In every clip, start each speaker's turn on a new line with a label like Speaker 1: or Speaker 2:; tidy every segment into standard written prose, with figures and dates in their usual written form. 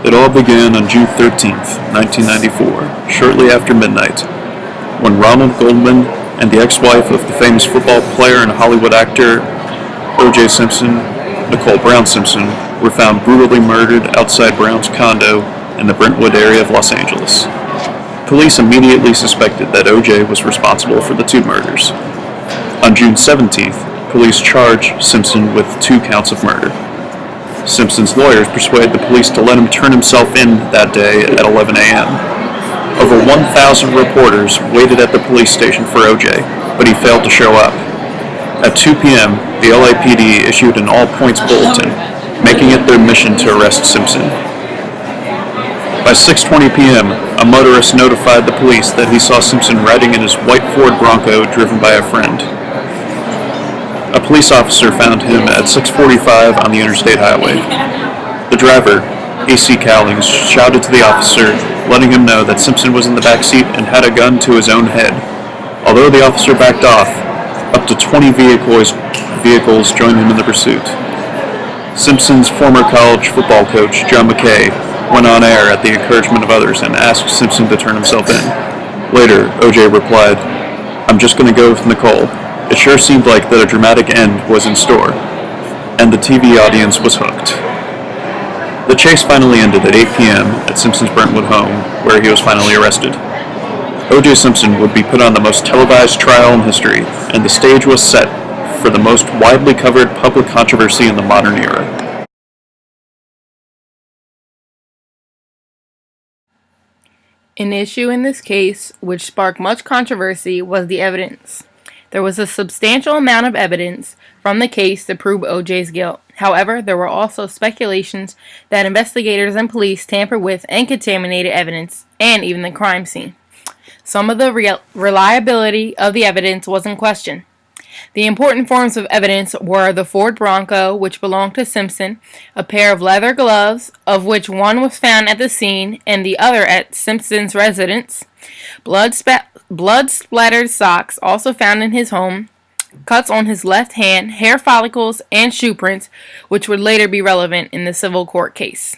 Speaker 1: It all began on June 13th, 1994, shortly after midnight, when Ronald Goldman and the ex-wife of the famous football player and Hollywood actor O.J. Simpson, Nicole Brown Simpson, were found brutally murdered outside Brown's condo in the Brentwood area of Los Angeles. Police immediately suspected that O.J. was responsible for the two murders. On June 17th, police charged Simpson with 2 counts of murder. Simpson's lawyers persuaded the police to let him turn himself in that day at 11 a.m. Over 1,000 reporters waited at the police station for O.J., but he failed to show up. At 2 p.m., the LAPD issued an all-points bulletin, making it their mission to arrest Simpson. By 6:20 p.m., a motorist notified the police that he saw Simpson riding in his white Ford Bronco driven by a friend. A police officer found him at 6:45 on the interstate highway. The driver, A.C. Cowlings, shouted to the officer, letting him know that Simpson was in the back seat and had a gun to his own head. Although the officer backed off, up to 20 vehicles joined him in the pursuit. Simpson's former college football coach, John McKay, went on air at the encouragement of others and asked Simpson to turn himself in. Later, O.J. replied, "I'm just going to go with Nicole. It sure seemed like that a dramatic end was in store." And the TV audience was hooked. The chase finally ended at 8 p.m. at Simpson's Brentwood home, where he was finally arrested. O.J. Simpson would be put on the most televised trial in history, and the stage was set for the most widely covered public controversy in the modern era.
Speaker 2: An issue in this case, which sparked much controversy, was the evidence. There was a substantial amount of evidence from the case to prove O.J.'s guilt. However, there were also speculations that investigators and police tampered with and contaminated evidence, and even the crime scene. Some of the reliability of the evidence was in question. The important forms of evidence were the Ford Bronco, which belonged to Simpson, a pair of leather gloves, of which one was found at the scene and the other at Simpson's residence, blood-splattered socks also found in his home, cuts on his left hand, hair follicles, and shoe prints, which would later be relevant in the civil court case.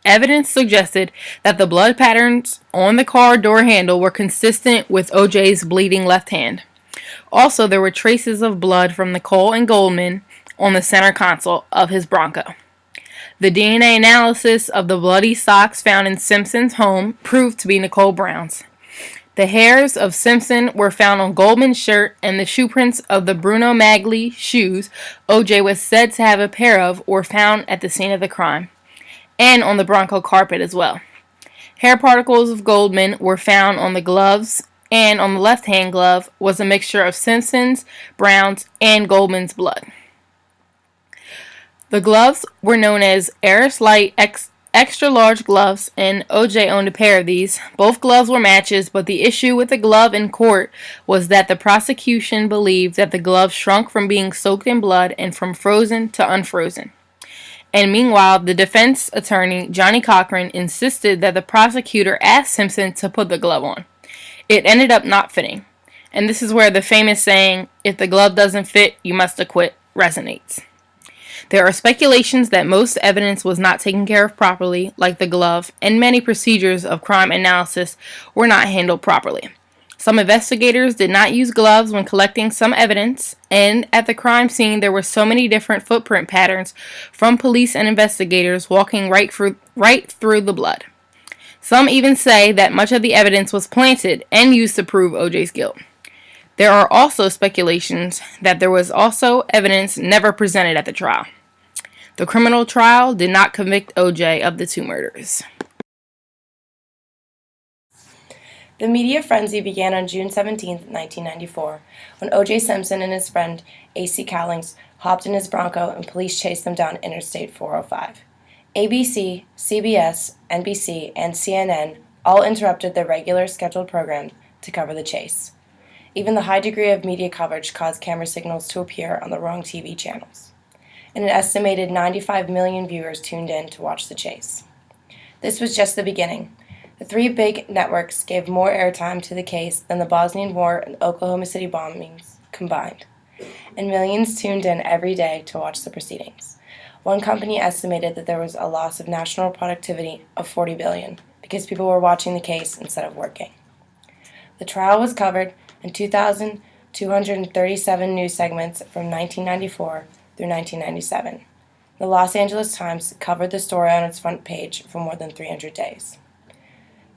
Speaker 2: Evidence suggested that the blood patterns on the car door handle were consistent with O.J.'s bleeding left hand. Also, there were traces of blood from Nicole and Goldman on the center console of his Bronco. The DNA analysis of the bloody socks found in Simpson's home proved to be Nicole Brown's. The hairs of Simpson were found on Goldman's shirt, and the shoe prints of the Bruno Magli shoes O.J. was said to have a pair of were found at the scene of the crime, and on the Bronco carpet as well. Hair particles of Goldman were found on the gloves, and on the left-hand glove was a mixture of Simpson's, Brown's, and Goldman's blood. The gloves were known as Eris Light extra large gloves, and O.J. owned a pair of these. Both gloves were matches, but the issue with the glove in court was that the prosecution believed that the glove shrunk from being soaked in blood and from frozen to unfrozen. And meanwhile, the defense attorney, Johnny Cochran, insisted that the prosecutor asked Simpson to put the glove on. It ended up not fitting. And this is where the famous saying, "If the glove doesn't fit, you must acquit," resonates. There are speculations that most evidence was not taken care of properly, like the glove, and many procedures of crime analysis were not handled properly. Some investigators did not use gloves when collecting some evidence, and at the crime scene there were so many different footprint patterns from police and investigators walking right through the blood. Some even say that much of the evidence was planted and used to prove O.J.'s guilt. There are also speculations that there was also evidence never presented at the trial. The criminal trial did not convict O.J. of the 2 murders.
Speaker 3: The media frenzy began on June 17, 1994, when O.J. Simpson and his friend A.C. Cowlings hopped in his Bronco and police chased them down Interstate 405. ABC, CBS, NBC, and CNN all interrupted their regular scheduled programs to cover the chase. Even the high degree of media coverage caused camera signals to appear on the wrong TV channels, and an estimated 95 million viewers tuned in to watch the chase. This was just the beginning. The 3 big networks gave more airtime to the case than the Bosnian War and Oklahoma City bombings combined, and millions tuned in every day to watch the proceedings. One company estimated that there was a loss of national productivity of $40 billion because people were watching the case instead of working. The trial was covered in 2,237 news segments from 1994 through 1997. The Los Angeles Times covered the story on its front page for more than 300 days.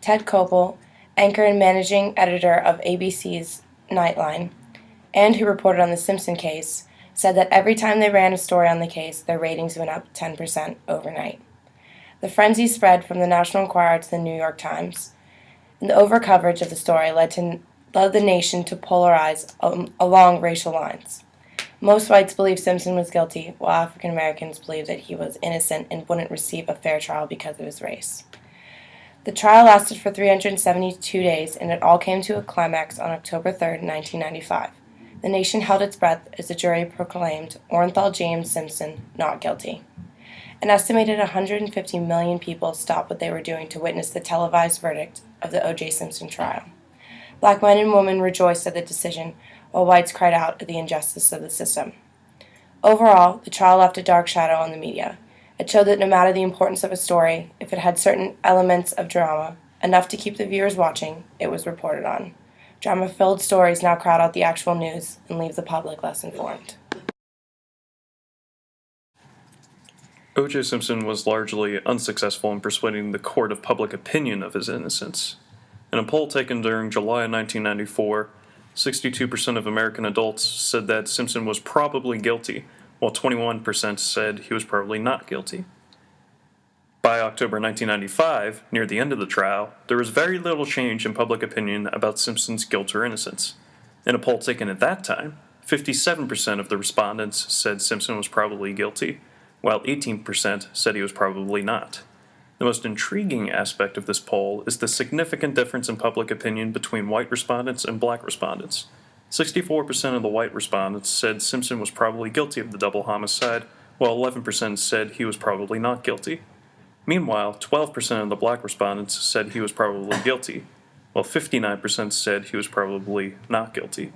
Speaker 3: Ted Koppel, anchor and managing editor of ABC's Nightline, and who reported on the Simpson case, said that every time they ran a story on the case, their ratings went up 10% overnight. The frenzy spread from the National Enquirer to the New York Times, and the overcoverage of the story led the nation to polarize along racial lines. Most whites believed Simpson was guilty, while African Americans believed that he was innocent and wouldn't receive a fair trial because of his race. The trial lasted for 372 days, and it all came to a climax on October 3, 1995. The nation held its breath as the jury proclaimed Orenthal James Simpson not guilty. An estimated 150 million people stopped what they were doing to witness the televised verdict of the O.J. Simpson trial. Black men and women rejoiced at the decision, while whites cried out at the injustice of the system. Overall, the trial left a dark shadow on the media. It showed that no matter the importance of a story, if it had certain elements of drama, enough to keep the viewers watching, it was reported on. Drama-filled stories now crowd out the actual news and leave the public less informed.
Speaker 1: O.J. Simpson was largely unsuccessful in persuading the court of public opinion of his innocence. In a poll taken during July 1994, 62% of American adults said that Simpson was probably guilty, while 21% said he was probably not guilty. By October 1995, near the end of the trial, there was very little change in public opinion about Simpson's guilt or innocence. In a poll taken at that time, 57% of the respondents said Simpson was probably guilty, while 18% said he was probably not. The most intriguing aspect of this poll is the significant difference in public opinion between white respondents and black respondents. 64% of the white respondents said Simpson was probably guilty of the double homicide, while 11% said he was probably not guilty. Meanwhile, 12% of the black respondents said he was probably guilty, while 59% said he was probably not guilty.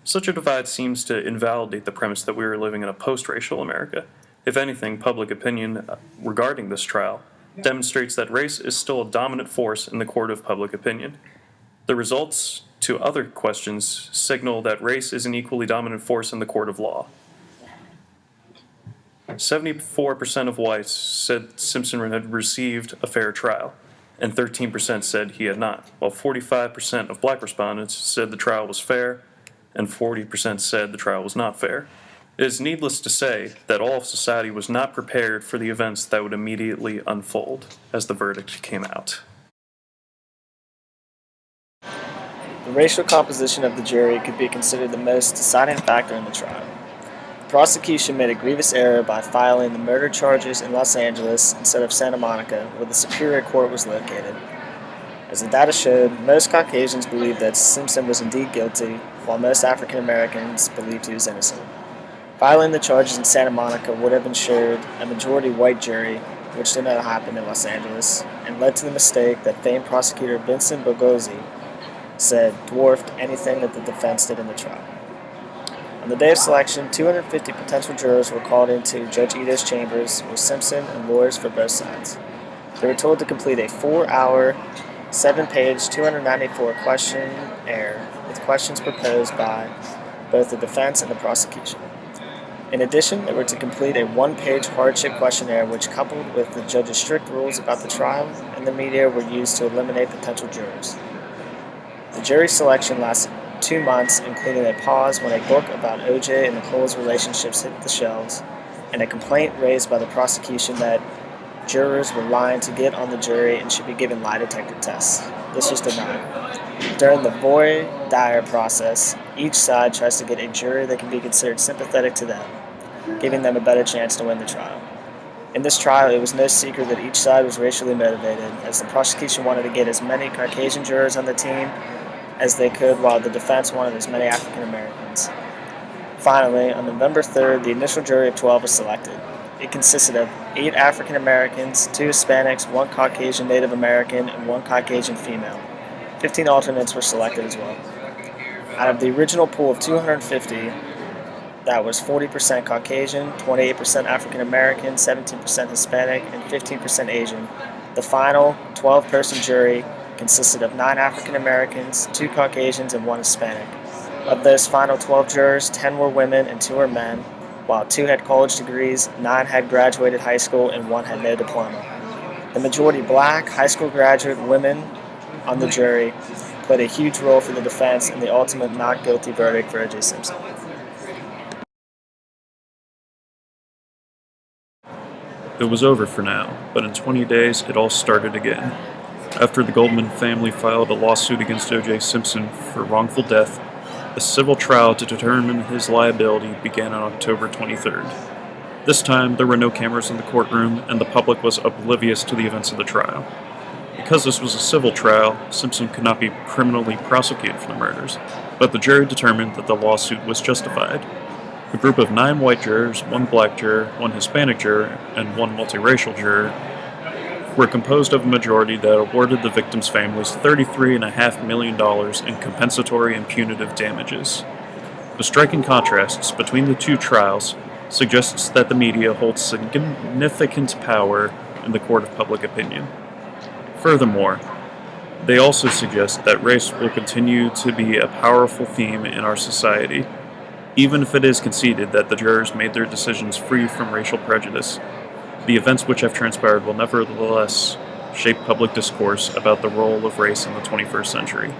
Speaker 1: Such a divide seems to invalidate the premise that we are living in a post-racial America. If anything, public opinion regarding this trial demonstrates that race is still a dominant force in the court of public opinion. The results to other questions signal that race is an equally dominant force in the court of law. 74% of whites said Simpson had received a fair trial, and 13% said he had not, while 45% of black respondents said the trial was fair, and 40% said the trial was not fair. It is needless to say that all of society was not prepared for the events that would immediately unfold as the verdict came out.
Speaker 4: The racial composition of the jury could be considered the most deciding factor in the trial. The prosecution made a grievous error by filing the murder charges in Los Angeles instead of Santa Monica, where the Superior Court was located. As the data showed, most Caucasians believed that Simpson was indeed guilty, while most African Americans believed he was innocent. Filing the charges in Santa Monica would have ensured a majority white jury, which did not happen in Los Angeles, and led to the mistake that famed prosecutor Vincent Bogozzi said dwarfed anything that the defense did in the trial. On the day of selection, 250 potential jurors were called into Judge Ito's chambers with Simpson and lawyers for both sides. They were told to complete a 4-hour, 7-page, 294 questionnaire with questions proposed by both the defense and the prosecution. In addition, they were to complete a 1-page hardship questionnaire which, coupled with the judge's strict rules about the trial and the media, were used to eliminate potential jurors. The jury selection lasted 2 months, including a pause when a book about O.J. and Nicole's relationships hit the shelves, and a complaint raised by the prosecution that jurors were lying to get on the jury and should be given lie detector tests. This was denied. During the voir dire process, each side tries to get a jury that can be considered sympathetic to them, giving them a better chance to win the trial. In this trial, it was no secret that each side was racially motivated, as the prosecution wanted to get as many Caucasian jurors on the team as they could, while the defense wanted as many African Americans. Finally, on November 3rd, the initial jury of 12 was selected. It consisted of 8 African Americans, 2 Hispanics, 1 Caucasian Native American, and 1 Caucasian female. 15 alternates were selected as well. Out of the original pool of 250 that that was 40% Caucasian, 28% African American, 17% Hispanic, and 15% Asian. The final 12-person jury consisted of 9 African Americans, 2 Caucasians, and 1 Hispanic. Of those final 12 jurors, 10 were women and 2 were men, while 2 had college degrees, 9 had graduated high school, and 1 had no diploma. The majority black, high school graduate women on the jury played a huge role for the defense in the ultimate not guilty verdict for O.J. Simpson.
Speaker 1: It was over for now, but in 20 days it all started again. After the Goldman family filed a lawsuit against O.J. Simpson for wrongful death, a civil trial to determine his liability began on October 23rd. This time, there were no cameras in the courtroom, and the public was oblivious to the events of the trial. Because this was a civil trial, Simpson could not be criminally prosecuted for the murders, but the jury determined that the lawsuit was justified. A group of 9 white jurors, 1 black juror, 1 Hispanic juror, and 1 multiracial juror were composed of a majority that awarded the victims' families $33.5 million in compensatory and punitive damages. The striking contrasts between the 2 trials suggests that the media holds significant power in the court of public opinion. Furthermore, they also suggest that race will continue to be a powerful theme in our society. Even if it is conceded that the jurors made their decisions free from racial prejudice, the events which have transpired will nevertheless shape public discourse about the role of race in the 21st century.